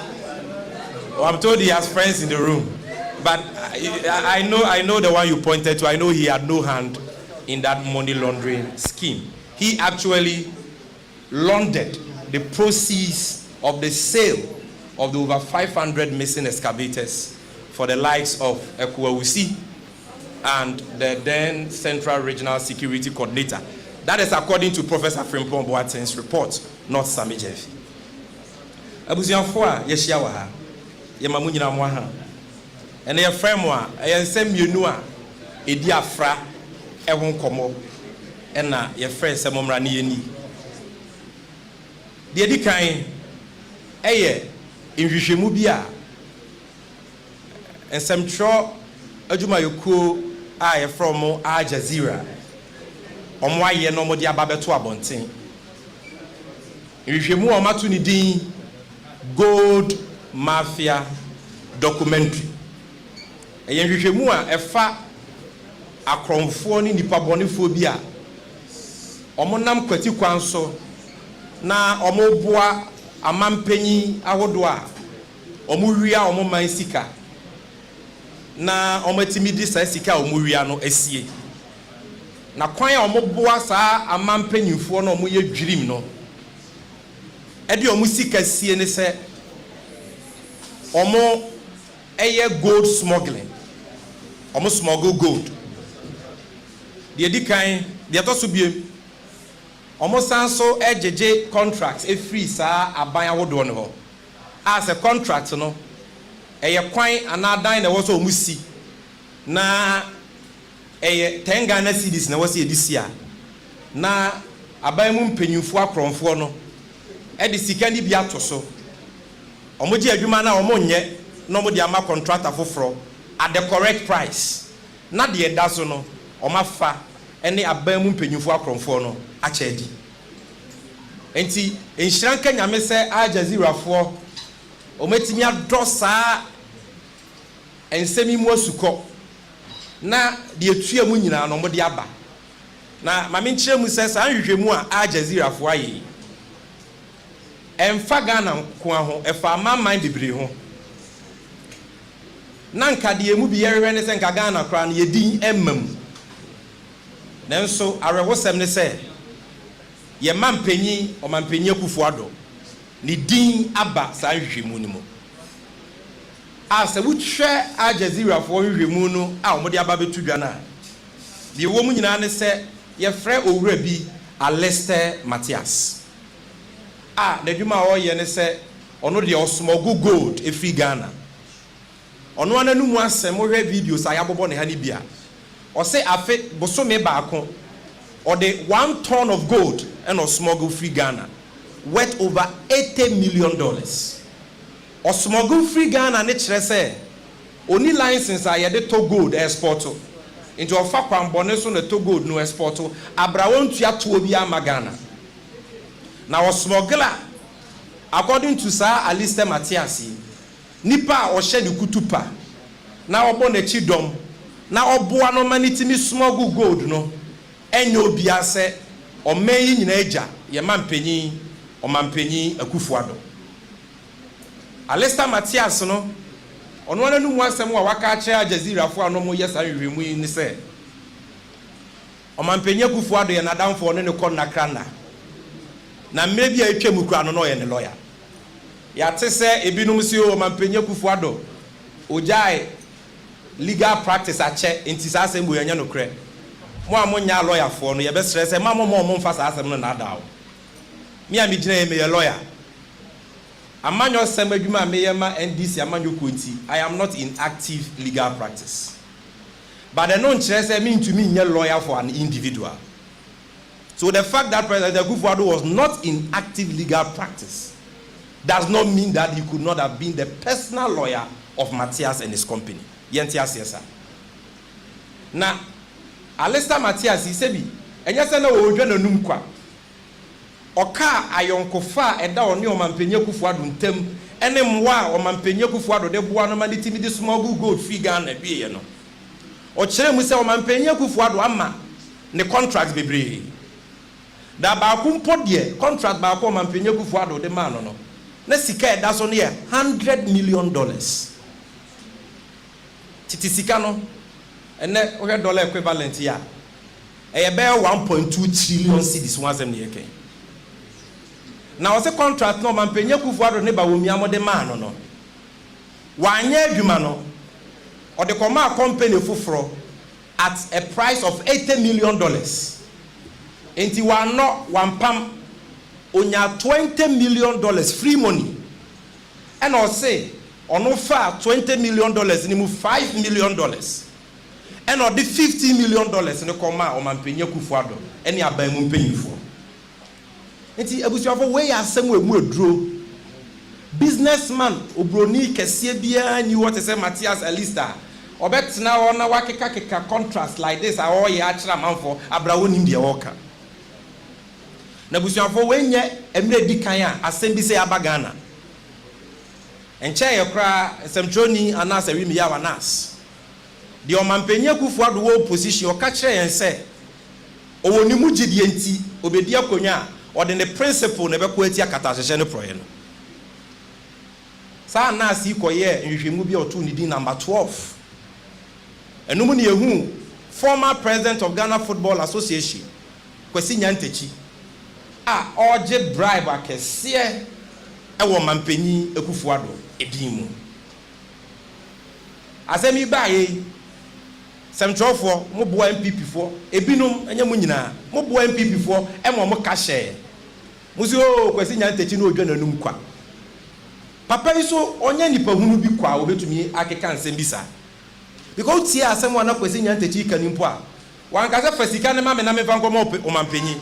Well, I'm told he has friends in the room, but I know the one you pointed to. I know he had no hand in that money laundering scheme. He actually laundered the proceeds of the sale of the over 500 missing excavators for the likes of Ekuawusi and the then Central Regional Security Coordinator. That is according to Professor Frimpong Boateng's report, not Sami Jeff. Abusianfoa yeshia wa ha. Ye mamu nyina mo ha. Ene ye frem a ye nsem mienu a edi afra ehon komo. Ena ye frem nsem omra ne yeni. De di kan eye nhwehwemu bi a nsem tro adwuma yokuo a ye from Jazeera omo aye no mo de ababeto abonten nhwehwemu o mato ni din Gold Mafia documentary eye nhwehwemu a efa akromfo ni nipa bonefo bi a omo nam kwati kwan so na omo boa amampanyi ahodo a omo wia omo man sika na omo timidi sa sika omo wia no asie na kwan a omo boa sa amampanyimfo na omo ye dwirim no e de omo sika sie ne se omo eye gold smuggling omo smuggle gold de di kan de to so biem omo sanso ejeje contracts e free sa aban ahodo no ho as a contract no eye kwan anadan na wo so omo si na eye 10 Ghana cedis na wo se edisia na aban mu mpanyimfo akromfo no e de sika ni bi ato so omo je adwuma na omo nye no mo de ama contractor foforo at the correct price na de da so no omo afa ene aban mu mpanyimfo akromfo no achedi enti enhyiranka nyame se Jazeera fo ometimi adosa ensemi mu asuko na de etua mu nyina no mo de aba na mame nkyere mu se sa nhwehwemu a Jazeera fo ayi emfa Ghana nko ho efa amman bebre ho na nka de emu bi yerehwe ne se nka Ghana kra na yedin emmam nanso arewosem ne se ye mampanyi o mampanyi akufuado ni din aba sa nhwehwemu ni mo asa wuthwe Jazeera fo nhwehwemu no a omode aba betudwa na de wo mu nyina ne se ye frɛ owura bi Alester Matthias na dwuma o ye ne se ono de osmogo gold e free Ghana ono ananu mu asem hwe videos ayabobo ne ha ni bia o se afe bosome baako or the 1 ton of gold and or smuggle free Ghana worth over $80 million. Or smuggle free Ghana ne chere say only license a yede to gold export into a fakwan bone so na to gold no export abrawon tua to obi ama Ghana. Now smuggler according to Sir Alester Matthias nipa o hye ne kutupa na obo na chi dom na oboa no manitimi smuggle gold no enye obi ase omeyi nyina agya ye mampanyi omampanyi Akufo-Addo Alista Matias no ono na numu asem wa waka kire Jazeera fo ano mo yesa hwehwemu ni se omampanyi Akufo-Addo ye nadamfo ne konnakra na mmebi a etwam kura no ye ne lawyer ya tese ebinum si omampanyi Akufo-Addo ojai legal practice ache enti sa asem bo yanya no kre mo amonya lawyer fo no ye be stress e mamo mo mfa sa asem no na dawo me a me gina ye me lawyer amanyo sem adwuma me ye ma NDC amanyo kwenti I am not in active legal practice but the non kire say me ntumi nya lawyer for an individual. So the fact that President Akufo-Addo was not in active legal practice does not mean that he could not have been the personal lawyer of Matias and his company. Yentias. Now, Alista Matias, he said, and yes, I know we're going to numqua. Oka ayonkofa eda oni omampanyi Akufo-Addo ntem ene mwa omampanyi Akufo-Addo de boa no maniti mi de smuggle gold figure na biye no. O kire mu se omampanyi Akufo-Addo ama ne contract bebre. Da ba ku mpodie contract ba ko omampanyi Akufo-Addo de ma no. Na sika eda so no ye $100 million. Titi sika no ene o he dollar equivalent ya. E be 1.2 trillion cedis one asem ne yeke. Now, the contract no omampanyi Akufo-Addo ne ba womi amode ma no. Wanye adwuma no or the command company fufro at a price of $80 million. Enti one pam onya $20 million free money. And I say on offer $20 million ni mu $5 million. And or the $50 million in the command omampanyi Akufo-Addo any abai mu mpanyifo. Enti abusuafo we asem we mu eduro businessman obroni kese bia ni what say Matias Alista obetna ona wakeka contrast like this awo ye akira manfo abrawo nim de woka na abusuafo we nye emre dikan a asem bi say abagana enche ye kra semtroni anas wi mi ya wanas de omampanyi Akufo-Addo wo position o ka kire yen say owoni mu gidie enti obedi akonya or the principle never quality akatasheshe no proye no sa na si koye nhwehwemu bi otu ni din number 12 enum ni ehu former president of Ghana Football Association Kwesi Nyantechi a oje bribe akese e wo mampanyi Akufo-Addo edin mu asemi bae semtrofo mo bo MPP fo ebinum anya mu nyina mo bo MPP fo e mo ka share muzi o Kwesi Nyantechi no odwa nanum kwa papa iso onye nipa hunu bi kwa obetumi akeka nsem bisa because tie asem wana Kwesi Nyantechi kanimpo a wankasa fasika ne mame na mefa nkomo omampanyi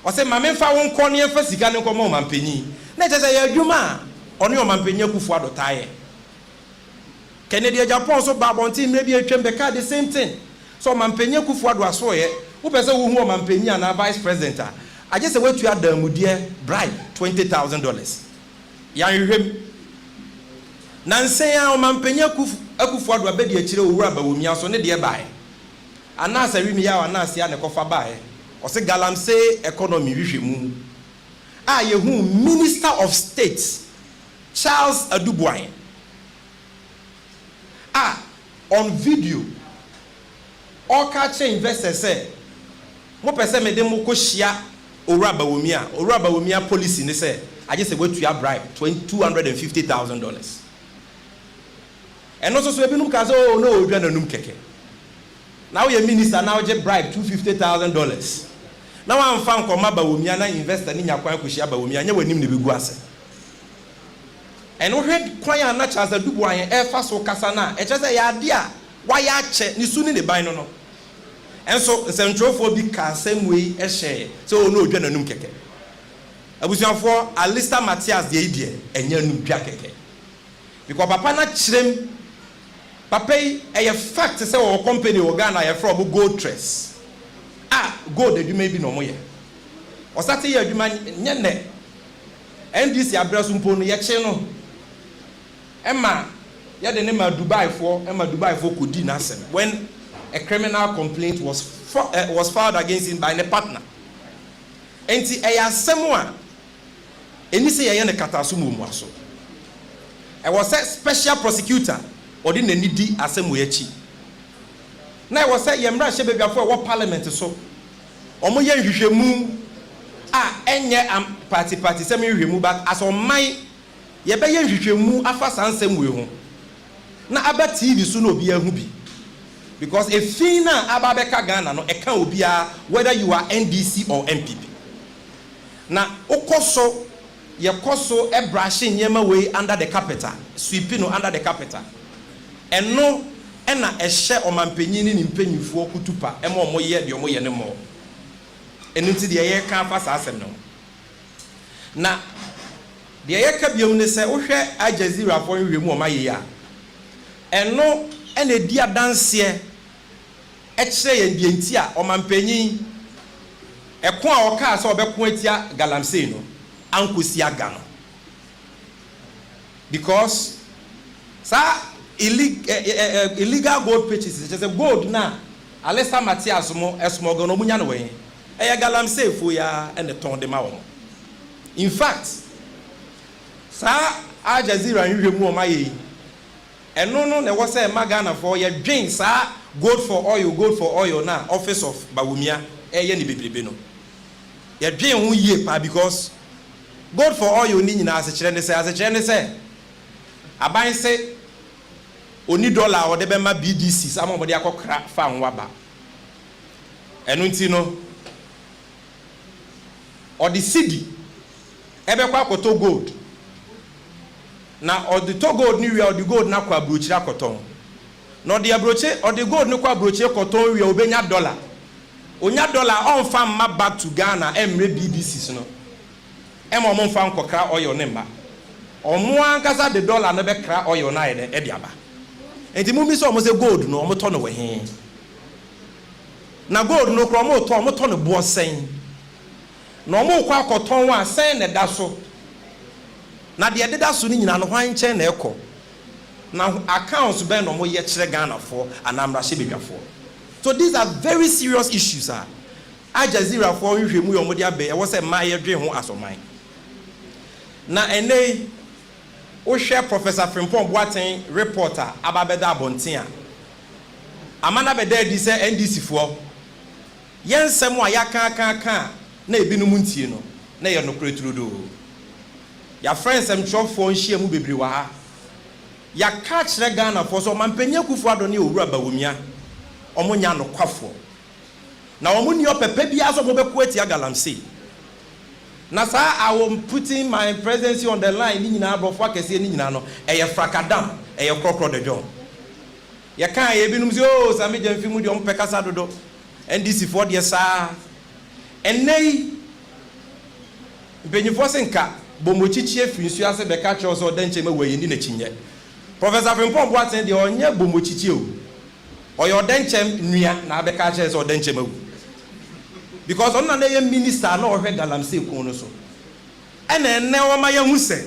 o se mame fa won ko ne fasika ne nkomo omampanyi na chese ya adwuma oni omampanyi Akufo-Addo taye Kennedy Japan so babonti maybe atwem beka the same thing so omampanyi Akufo-Addo asoye wo pese wo hu omampanyi na vice president I just went to Adamudia bribe $20,000. Yan hwem. Nanse ya omampanyi Akufo-Addo abedi akire owura ba womi aso ne de bae. Anasa wi mi ya anasa ya ne kofa bae. O se Galamsey economy hwehwemu. A ye hu Minister of State Charles Adubuan. On video all catch investors say mo pese me de mo ko hia Oraba Womia policy ne say I just went to your bribe $250,000. And also so ebinum ka say oh no odwa nanum keke. Now your minister now just bribe $250,000. Now am fan ko Maba Womia na investor ni nyakwan ko hia ba Womia nya wanim ne begu ase. And we heard kwan na Charles Adubuan e fa so kasa na e che say ya ade a wa ya che ni su ni ne ban no. And so centrophobe can same way e share so no odwa nanum keke abusuafo Alista Matias de idie enya num twa keke because papa na kirem papa e fact say o company o Ghana ye from gold trace gold adwuma bi no mo ye o sate ye adwuma nye NDC abraso mpo no ye che no ema Yeah, the name of Dubai for could do nothing. When a criminal complaint was filed against him by a partner. And see, I am someone. And say I am a katasumu mwaso. I was a special prosecutor or didn't need the assembly. Now I was say Yamra Shebe before what parliament so. Omo yen hwehwemu enye party semi hwehwemu but as on my ye be yen hwehwemu afa sansem we ho. Na aba TV so na obi ahu bi. Because a fina aba beka Ghana no e kan obi a whether you are NDC or MPP. Na okoso ye koso e brushing nyema we under the carpet, sweeping no under the carpet. And no ena ehye omampanyini ni mpanyifo kutupa ema omo ye de omo ye ne mo. Enu ti de ye kan fa sa asem no. Na de ye ka biom ne se wo hwe a Jazeera fo nhwemu o ma ye ya. Eno ena di adanse e kire ye de nti a omampanyin eko a oka se obeko atia Galamsey no ankosi aga no. Because sa illegal gold purchases just a gold na Alessa Matias mo esmogo no munya no we e Galamsey fo ya and the ton de ma wo. In fact sa a Jazeera nhwemu o ma ye eno no ne wo say Magana for ye dwen sa gold for oil na office of Bawumia e ye ni bebrebe no ye dwen ho ye pa because gold for oil ni nyina asechire ne say aban say oni dollar o de be ma BDC sama mo de akokra fa nwaba enu nti no o de cedi ebe kwa akoto gold na o de to gold ni wi o de gold na kwa brochira akoton no de abroche o de gold ni kwa brochira akoton wi obenya dollar onya dollar on fa ma back to Ghana emre BDC no ema mo fa nkokra oil ne mba omo ankasa de dollar no be kra oil na e de aba enti mu bi so omo se gold no omo to no we he na gold no kro omo to no bo sen na omo kwa akoton wa sen ne da so na de da so ni nyina no hwan chen na ekọ na accounts be no mo ye kire Ghana for anamra shebedwafo. So these are very serious issues a Jazeera for nhwemu yo mo de abe e wo se ma ye dwe ho asoman na ene o share Professor Frimpong Boateng reporter ababeda abonten a amana beda di se NDC fo yensem a yaka na ebinum ntie no na ye no kretrudo ya friends em chofo nhie mu bebre wa ha ya ka kire Ghana fo so mampanya kufu ado ne owura Bawumia omonya no kwafo na omuni opepe bia so mo beku atia Galamsey na sa I am putting my presidency on the line ni nyina abofo akese ni nyina no eye frakadam eye krokro de jon ye kan ye binum si o sami jamfi mu de om pekasa dodo NDC for de sa enei benyifo senka bomochichi afinsu ase beka cho so denche ma waye ni na chinye Professor Frimpong Boateng de onye bomochichi o oyo denche nua na beka cho so denche ma because on na ye minister na ohwe Galamsey kun no so ene o ma ye hu se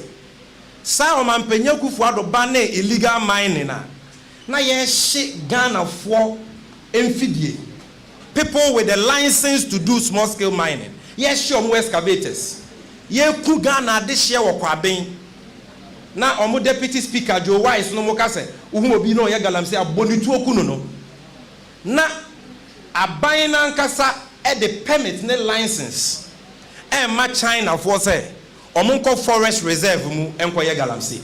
sa o ma mpanya kufu ado ba na illegal mining na ye hye Ghana for emfidie people with the license to do small scale mining ye hye omo excavators ye ku Ghana de hye wo kwaben na omo deputy speaker Joe Wise no mo ka se uhu obi no ye Galamsey abonitu oku no na aban na nkasa the permit ne license ma China for say omonko forest reserve mu enko ye Galamsey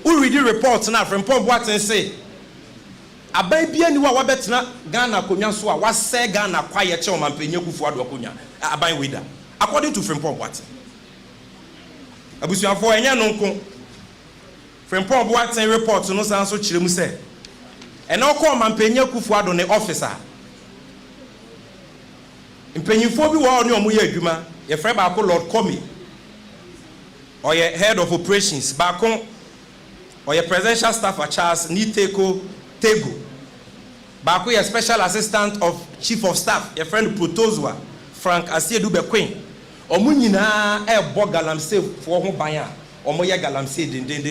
we read the report na from Frimpong Boateng say abai bia ni wa wabetena Ghana konwa so a wase Ghana kwaye che omampanya kufu ado konwa abai weda according to Frimpong Boateng abusuafo enya no nko Frimpong Boateng report no san so kire mu say ena ko omampanya kufu ado ne officer Mpenyifo bi wa oni omo ye adwuma ye frɛ ba ko Lord Comey or ye head of operations ba ko or ye presidential staffer Charles Niteko Tego ba ko ye special assistant of chief of staff ye friend Protozua Frank Asiedu Bequin omo nyina e bo Galamsey fo ho ban a omo ye Galamsey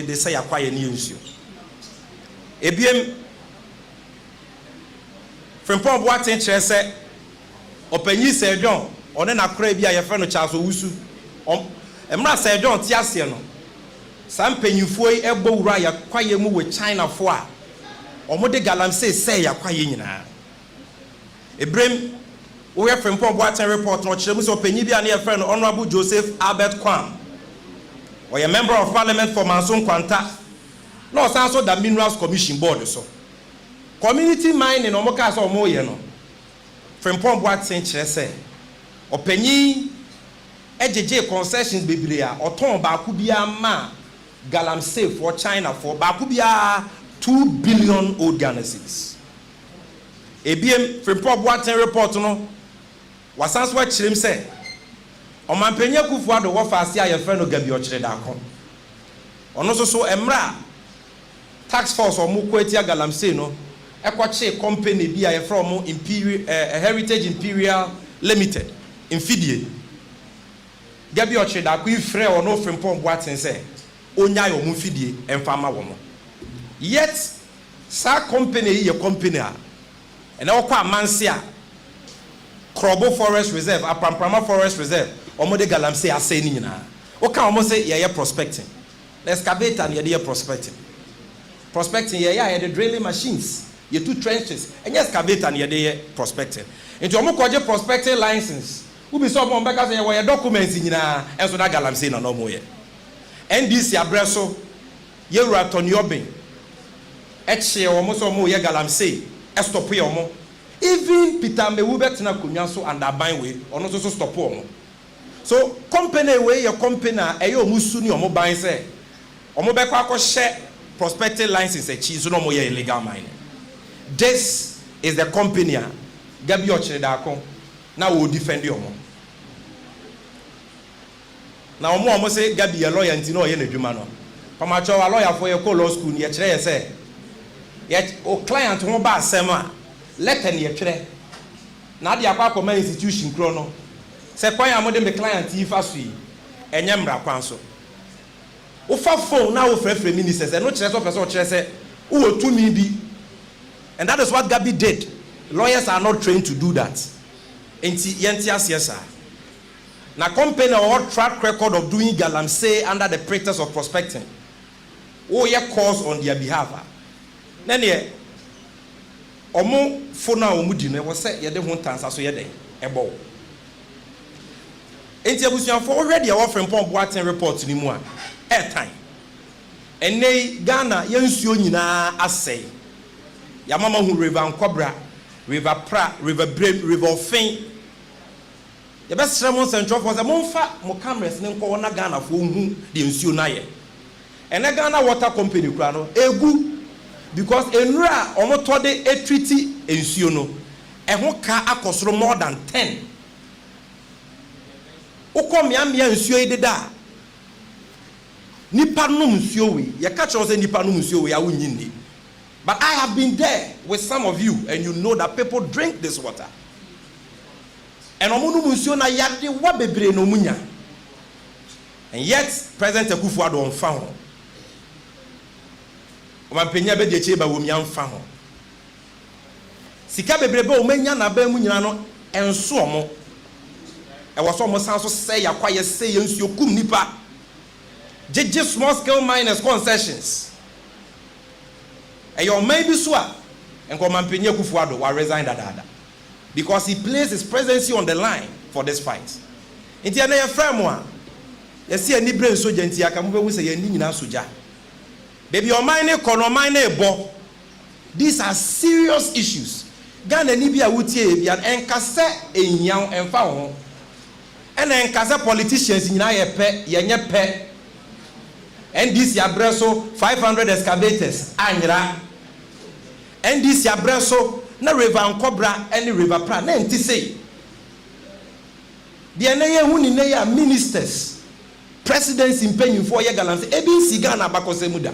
de say yakwaye ne nsuo ebiem Frimpong Boateng kyerɛ sɛ ɔpanyi Sir John ɔne n'akora bi a yɛfrɛ no Charles Owusu mmra Sir John te aseɛ no saa mpanyinfoɔ yi ɛbɔ wura yɛkwaye mu wɔ China fo a ɔmo de Galamsey sɛ yɛkwaye nyinaa ebrem woyɛ Frimpong Boateng report no kyerɛ mu sɛ ɔpanyi bi a ne yɛfrɛ no Honorable Joseph Albert Kwan ɔyɛ member of parliament for Manson Kwanta na ɔsan so da Minerals Commission board so community mining ɔmo ka sɛ ɔmo yɛ no Frimpong Boateng kyerɛ sɛ ɔpanyi ɛgyegye concessions bebree a ɔtɔn baako biara ma Galamsey for China for baako biara 2 billion old Ghana cedis ebiem Frimpong Boateng report no wasan so kyerɛm sɛ ɔmanpanyi Akufo-Addo wɔ faase a yɛfrɛ no Gabby Otchere-Darko ɔno so emra tax force ɔmo kɔatia Galamsey no ɛkɔkye company bi a yɛfrɛ ɔmo Imperial Heritage Imperial Limited mfidie Gabby Otchere-Darko ifrɛ ɔno Frimpong Boateng sɛ onyai ɔmo mfidie ɛmfa ma wɔn yet sa company yi yɛ company a ɛna ɔkɔ amanse a Krobo Forest Reserve Apamprama Forest Reserve ɔmo de Galamsey asɛ ni nyinaa ɔka ɔmo sɛ yɛyɛ prospecting the excavator ne yɛde yɛ prospecting yɛyɛ a yɛde drilling machines yɛtu trenches ɛnyɛ excavator ne yɛde yɛ prospecting nti ɔmo kɔgye prospecting license ubi sɛ ɔmo bɛka sɛ yɛwɔ yɛ documents nyinaa ɛnso na Galamsey na ɔmo yɛ NDC abrɛ so yɛwura Tony Obin ɛkyɛ ɔmo sɛ ɔmo yɛ Galamsey ɛstop yɛ ɔmo even Peter Mewu betena konwa so and aban we ɔno so stop ɔmo so company we yɛ company a ɛyɛ ɔmo su ni ɔmo ban sɛ ɔmo bɛkɔ akɔhyɛ prospecting license akyi so na ɔmo yɛ illegal mining. This is the company a Gabby Otchere-Darko na wo defend ɔmo na ɔmo say Gabby yɛ lawyer nti na ɔyɛ n'adwuma no pamacho wa lawyer for yɛ law school ni yɛ kyerɛ yɛ sɛ yɛ o client ho ba asɛm a letter ni yɛ twere na de akwa akoma institution kro no se kwan a mo de me client yi fa so yi enye mra kwan so wo fa phone na wo frɛfrɛ ministers no kyerɛ so person kyerɛ sɛ wo to me bi and that is what Gabby did. Lawyers are not trained to do that enti yenti asiesa na company or track record of doing Galamsey under the pretext of prospecting wo yɛ cause on their behalf na ne omo phone a omo di no wo sɛ yɛde ho tansa so yɛde ɛbɔ enti abusuafo already a Frimpong Boateng report ni mu a airtime ene Ghana yensuo nyinaa asɛe yamama hu river Nkobra river Pra river Brem river Ofen yɛbɛsrɛ mo central force momfa mo cameras ne nkɔ na Ghana fo hu de nsuo na yɛ ene Ghana water company kura no egu because enura omoto de treaty ensuo no ɛho ka akosoro more than 10 ukom ya nsuo yi deda nipa nom nsuo we ye ka kyerɛ sɛ nipa nom nsuo we awo nyinni but I have been there with some of you and you know that people drink this water and omo nom nsuo na yade wa bebre no munya and yet President Akufo-Addo on fa ho omanpenya be de cheba wo mia mfa ho sika bebrebe o manya na ba mu nyina no enso omo e wo so omo san so say yakwaye say yensuo kum nipa jeje small scale miners concessions e your maybe so a enko omanpenya Akufo-Addo wa resign dada because he placed his presidency on the line for this fight enti na ye frame a ye se ani brain soja enti aka mo be wu se ye ni nyina soja baby your mind ebo. These are serious issues. Ghana ni bia wutie bia enkase enyan emfa ho. And enkase politicians nyina ye pe yenye pe. NDC abreso 500 excavators anyra. NDC abreso na river Nkobra any river Pra na enti sei. Bia na ye hu ni na ya ministers presidents impanyinfo ye Galamsey ebi si Ghana bakose muda.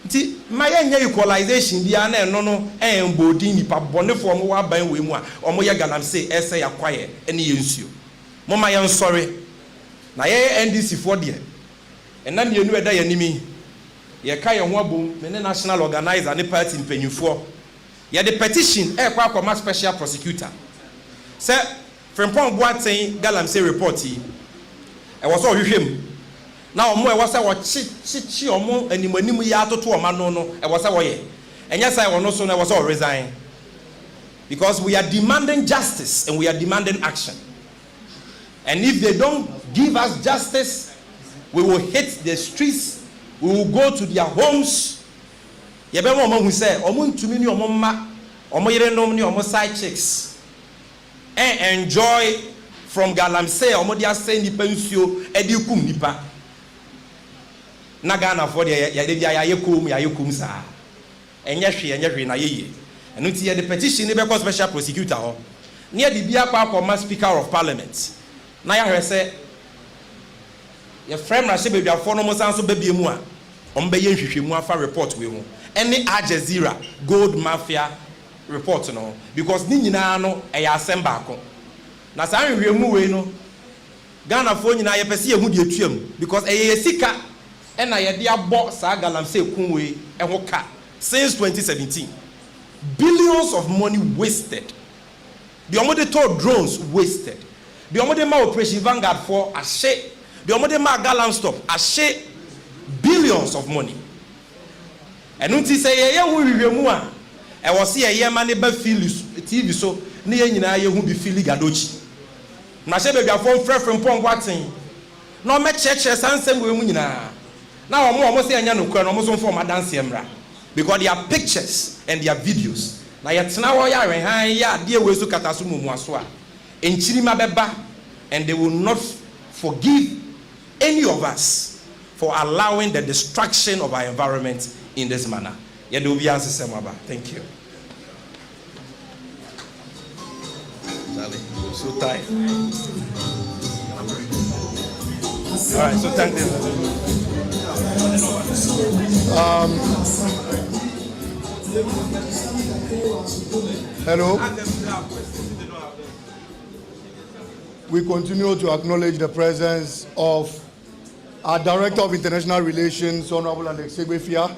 Nti maye nya equalization bia na eno no embodi nipa bonefo mo wa ban we mu a omo ye Galamsey ese yakwaye ene ye nsuo mo ma ye nsore na ye NDC for de ena mienu eda ya nimi ye ka ye ho abom me ne national organizer ne party mpanyufo ye the petition kwa akoma special prosecutor say Frimpong Boateng Galamsey report yi e was all hwehwem na omo e was say wo chi omo animanim ya atoto oma no e was say wo ye enya say wo no so na e was all resign because we are demanding justice and we are demanding action. And if they don't give us justice, we will hit the streets, we will go to their homes. Yebemo omo hu say omo ntumi ni omo ma omo yerenom ni omo side chicks and enjoy from Galamsey omo dia say nipa nsuo e di kum nipa na Ghana for de ya de bia ya yekum sa enye hwe na yeye eno ti ye the petition ni be cause special prosecutor ho na ye bia kwa speaker of parliament na ya hwe say ye frame na shebe bia for no mo san so ba bia mu a ombe ye nhwehwemu afa report we ho any Jazeera gold mafia report no because ni nyina no e ya asem baako na san nhwehwemu we no Ghana fo nyina ye pese ye hu de atuam because e ye sika e na ye de abo sa Galamsey kun we e ho ka since 2017 billions of money wasted. The omode told drones wasted. The omode ma operation Vanguard for a share. The omode ma Galamsey stop a share billions of money. And unti say ye hu hwehwemu a e wo se ye ma ne ba TV so ne ye nyina ye hu bi fili gadochi. Na she be biafo Frimpong Boateng. Na o me church sansem we mu nyina. Na omo se anya no kwa na omo so form dance emra. Because there are pictures and there are videos. Na yetna wo ya rehan ya de we so kataso muaso a enchirima beba and they will not forgive any of us for allowing the destruction of our environment in this manner. Thank you. So tired. All right, so thank you. Hello. We continue to acknowledge the presence of our Director of International Relations, Honorable Ndc Moment